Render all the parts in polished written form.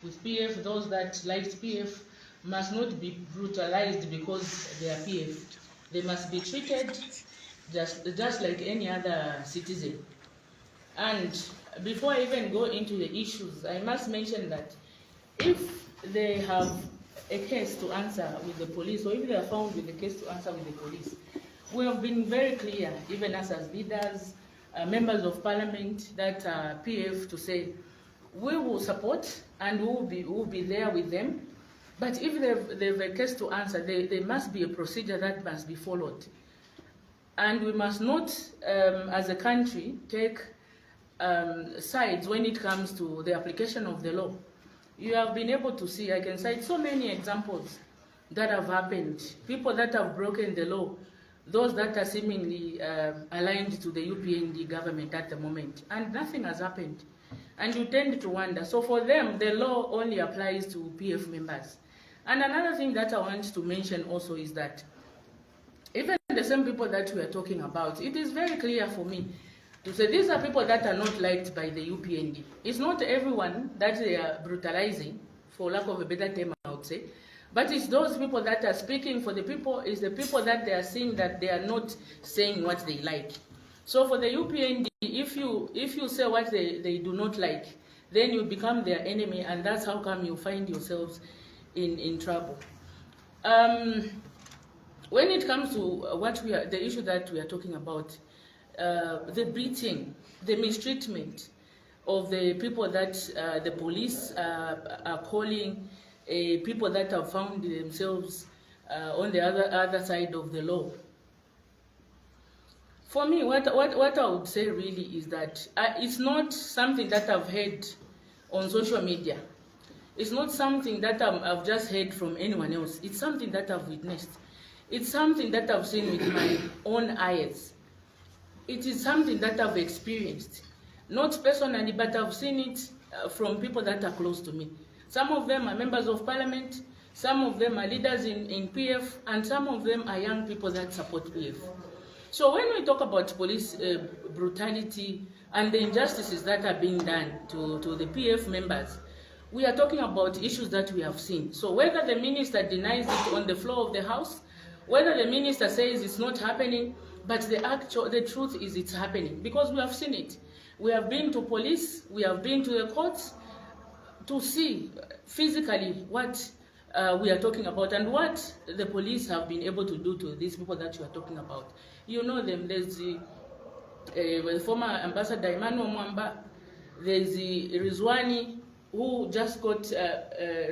with PF, those that liked PF must not be brutalized because they are PF. They must be treated just like any other citizen. And before I even go into the issues, I must mention that if they have a case to answer with the police, or if they are found with a case to answer with the police, we have been very clear, even as leaders, members of parliament, that PF, to say we will support and we will be there with them. But if they have a case to answer, there must be a procedure that must be followed. And we must not, as a country, take sides when it comes to the application of the law. You have been able to see, I can cite so many examples that have happened. People that have broken the law, those that are seemingly aligned to the UPND government at the moment, and nothing has happened. And you tend to wonder. So for them, the law only applies to PF members. And another thing that I want to mention also is that even the same people that we are talking about, it is very clear for me to say these are people that are not liked by the UPND. It's not everyone that they are brutalizing, for lack of a better term, I would say. But it's those people that are speaking for the people, it's the people that they are seeing that they are not saying what they like. So for the UPND, if you say what they do not like, then you become their enemy, and that's how come you find yourselves in trouble. When it comes to the issue that we are talking about, the beating, the mistreatment of the people that the police are calling people that have found themselves on the other side of the law. For me, what I would say really is that it's not something that I've heard on social media. It's not something that I've just heard from anyone else. It's something that I've witnessed. It's something that I've seen with my own eyes. It is something that I've experienced. Not personally, but I've seen it from people that are close to me. Some of them are members of parliament, some of them are leaders in PF, and some of them are young people that support PF. So when we talk about police brutality and the injustices that are being done to the PF members, we are talking about issues that we have seen. So whether the minister denies it on the floor of the House, whether the minister says it's not happening, but the truth is it's happening, because we have seen it. We have been to police, we have been to the courts to see physically what we are talking about and what the police have been able to do to these people that you are talking about. You know them. There's the former Ambassador Emmanuel Mwamba, there's the Rizwani, who just got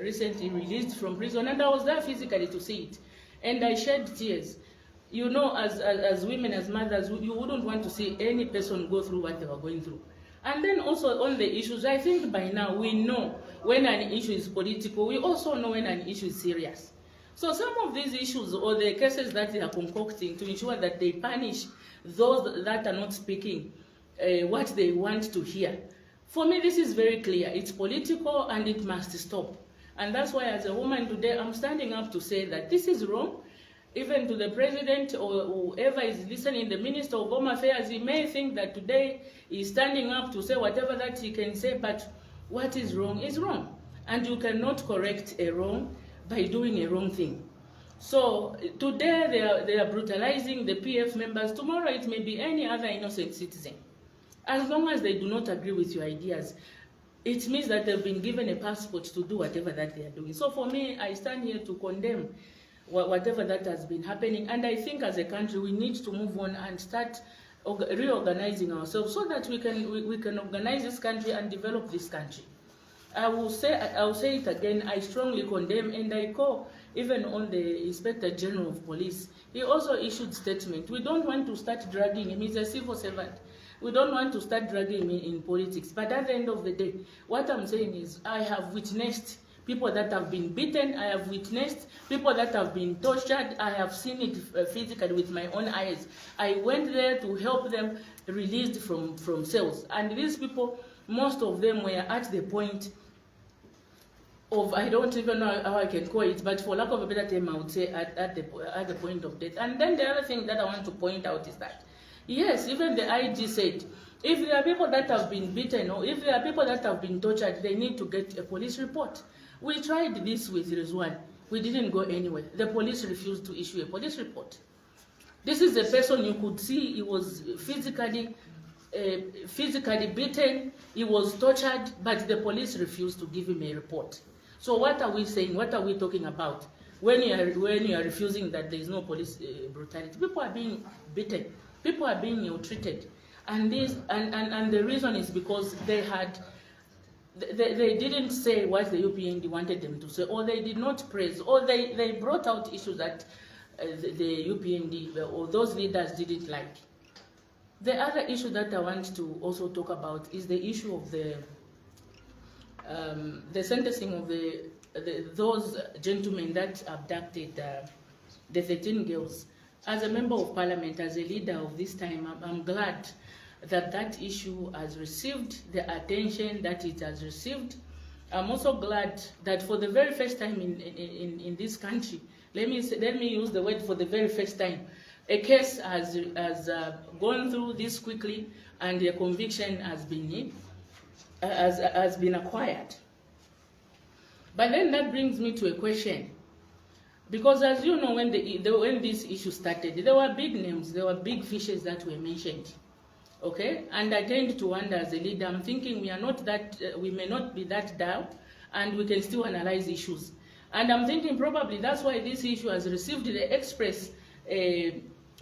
recently released from prison, and I was there physically to see it, and I shed tears. You know, as women, as mothers, you wouldn't want to see any person go through what they were going through. And then also on the issues, I think by now we know when an issue is political, we also know when an issue is serious. So some of these issues or the cases that they are concocting to ensure that they punish those that are not speaking what they want to hear, for me this is very clear. It's political and it must stop. And that's why as a woman today, I'm standing up to say that this is wrong. Even to the president or whoever is listening, the Minister of Home Affairs, he may think that today he's standing up to say whatever that he can say, but what is wrong is wrong. And you cannot correct a wrong by doing a wrong thing. So today they are brutalizing the PF members. Tomorrow it may be any other innocent citizen. As long as they do not agree with your ideas, it means that they've been given a passport to do whatever that they are doing. So for me, I stand here to condemn whatever that has been happening, and I think as a country we need to move on and start reorganizing ourselves so that we can organize this country and develop this country. I will say it again, I strongly condemn, and I call even on the Inspector General of Police. He also issued statement. We don't want to start dragging him. He's a civil servant. We don't want to start dragging him in politics. But at the end of the day, what I'm saying is I have witnessed people that have been beaten. I have witnessed people that have been tortured. I have seen it physically with my own eyes. I went there to help them released from cells. And these people, most of them were at the point of, I don't even know how I can call it, but for lack of a better term, I would say at the point of death. And then the other thing that I want to point out is that, yes, even the IG said If there are people that have been beaten or if there are people that have been tortured, they need to get a police report. We tried this with Rizwan. We didn't go anywhere. The police refused to issue a police report. This is a person you could see he was physically beaten, he was tortured, but the police refused to give him a report. So what are we saying? What are we talking about? When you are refusing that there is no police brutality, people are being beaten, people are being ill-treated, and the reason is because they didn't say what the UPND wanted them to say, or they did not praise, or they brought out issues that the UPND or those leaders didn't like. The other issue that I want to also talk about is the issue of the sentencing of those gentlemen that abducted the 13 girls. As a member of parliament, as a leader of this time, I'm glad that that issue has received the attention that it has received. I'm also glad that for the very first time in this country, let me use the word for the very first time, a case has gone through this quickly and a conviction has been acquired. But then that brings me to a question, because as you know, when this issue started, there were big names, there were big fishes that were mentioned. Okay, and I tend to wonder as a leader, I'm thinking we may not be that dull, and we can still analyze issues. And I'm thinking probably that's why this issue has received the express,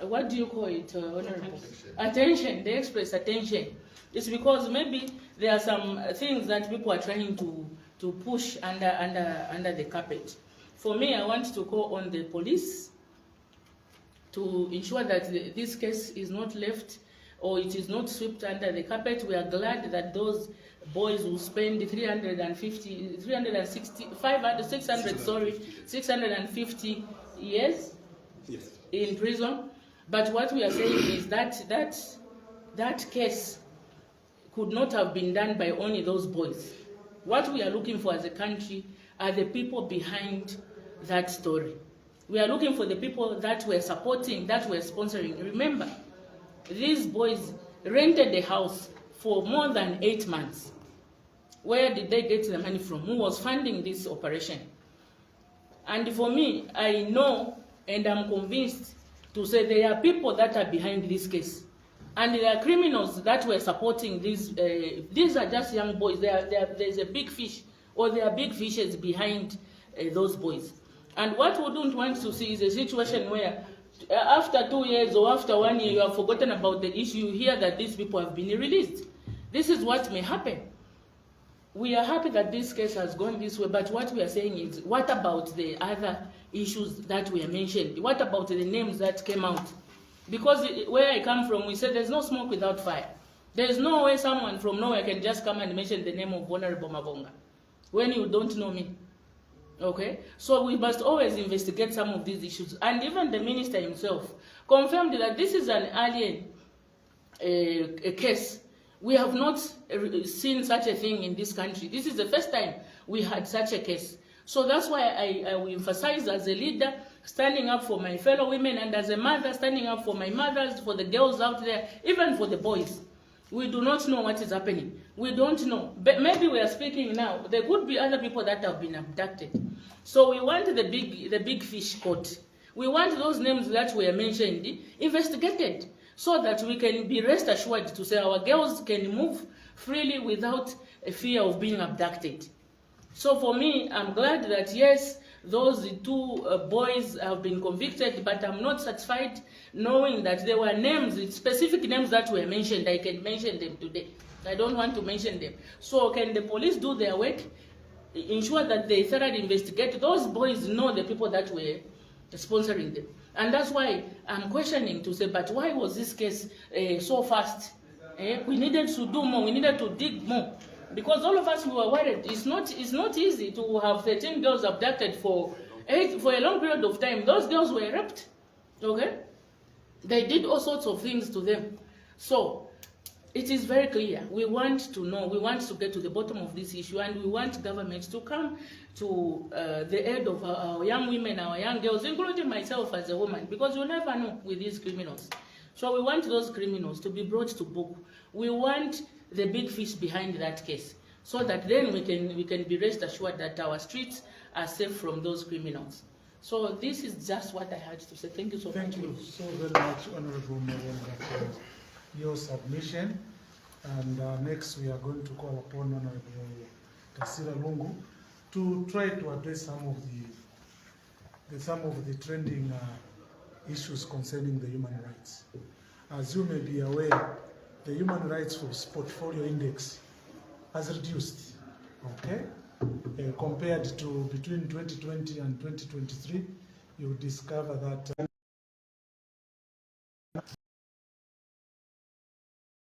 what do you call it, Honorable? Attention, the express attention. It's because maybe there are some things that people are trying to push under the carpet. For me, I want to call on the police to ensure that this case is not left or it is not swept under the carpet. We are glad that those boys who spend 650 years in prison. But what we are saying is that case could not have been done by only those boys. What we are looking for as a country are the people behind that story. We are looking for the people that were supporting, that were sponsoring. Remember, these boys rented the house for more than 8 months. Where did they get the money from? Who was funding this operation? And for me, I know and I'm convinced to say there are people that are behind this case. And there are criminals that were supporting these. These are just young boys. There's a big fish, or there are big fishes behind those boys. And what we don't want to see is a situation where after 2 years or after 1 year, you have forgotten about the issue, you hear that these people have been released. This is what may happen. We are happy that this case has gone this way, but what we are saying is, what about the other issues that were mentioned? What about the names that came out? Because where I come from, we said there's no smoke without fire. There's no way someone from nowhere can just come and mention the name of Honorable Mavonga when you don't know me. Okay? So we must always investigate some of these issues. And even the minister himself confirmed that this is an alien case. We have not seen such a thing in this country. This is the first time we had such a case. So that's why I will emphasize as a leader, standing up for my fellow women, and as a mother, standing up for my mothers, for the girls out there, even for the boys. We do not know what is happening. We don't know. But maybe we are speaking now. There could be other people that have been abducted. So we want the big fish caught. We want those names that were mentioned investigated, so that we can be rest assured to say our girls can move freely without a fear of being abducted. So for me, I'm glad that yes, those 2 boys have been convicted, but I'm not satisfied knowing that there were names, specific names that were mentioned. I can mention them today. I don't want to mention them. So can the police do their work, ensure that they thoroughly investigate? Those boys know the people that were sponsoring them. And that's why I'm questioning to say, but why was this case so fast? We needed to do more. We needed to dig more. Because all of us were worried. It's not easy to have 13 girls abducted for a long period of time. Those girls were raped. Okay? They did all sorts of things to them. So it is very clear. We want to know, we want to get to the bottom of this issue, and we want government to come to the aid of our young women, our young girls, including myself as a woman, because you never know with these criminals. So we want those criminals to be brought to book. We want the big fish behind that case, so that then we can be rest assured that our streets are safe from those criminals. So this is just what I had to say. Thank you so much. Thank you so very much, Honorable Mwenda, for your submission. And next we are going to call upon Honorable Tasila Lungu to try to address some of the trending issues concerning the human rights. As you may be aware, the Human Rights Portfolio Index has reduced, okay? Compared to between 2020 and 2023, you discover that